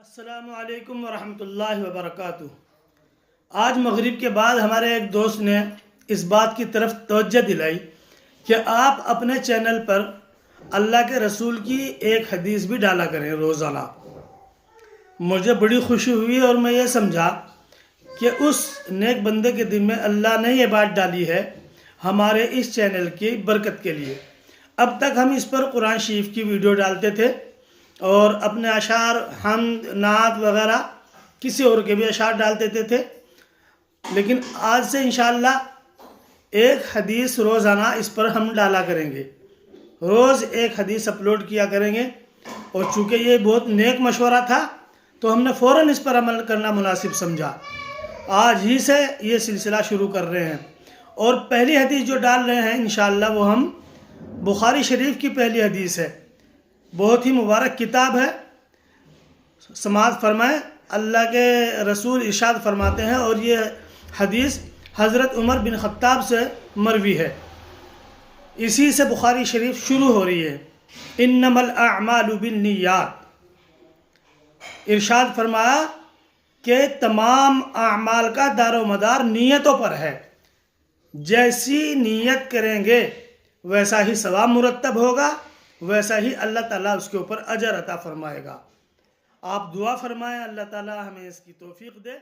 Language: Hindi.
अस्सलामुअलैकुम वरहमतुल्लाहि वबरकातुहू। आज मगरिब के बाद हमारे एक दोस्त ने इस बात की तरफ तवज्जो दिलाई कि आप अपने चैनल पर अल्लाह के रसूल की एक हदीस भी डाला करें रोज़ाना। मुझे बड़ी खुशी हुई और मैं ये समझा कि उस नेक बंदे के दिल में अल्लाह ने ये बात डाली है हमारे इस चैनल की बरकत के लिए। अब तक हम इस पर कुरान शरीफ की वीडियो डालते थे और अपने अशार हमद नात वगैरह किसी और के भी अशार डाल देते थे, लेकिन आज से इंशाअल्लाह एक हदीस रोज़ाना इस पर हम डाला करेंगे। रोज़ एक हदीस अपलोड किया करेंगे और चूँकि ये बहुत नेक मशवरा था तो हमने फ़ौरन इस पर अमल करना मुनासिब समझा। आज ही से ये सिलसिला शुरू कर रहे हैं और पहली हदीस जो डाल रहे हैं इंशाअल्लाह वो हम बुखारी शरीफ की पहली हदीस है। बहुत ही मुबारक किताब है। समाअत फरमाएं, अल्लाह के रसूल इरशाद फरमाते हैं और ये हदीस हज़रत उमर बिन ख़त्ताब से मरवी है। इसी से बुखारी शरीफ शुरू हो रही है। इन्नमल अअमालु बिन्नियात। इरशाद फरमाया कि तमाम अमाल का दारो मदार नीयतों पर है। जैसी नीयत करेंगे वैसा ही सवाब मुरत्तब होगा, वैसा ही अल्लाह ताला उसके ऊपर अजर अता फरमाएगा। आप दुआ फरमाएं, अल्लाह ताला हमें इसकी तौफीक दे।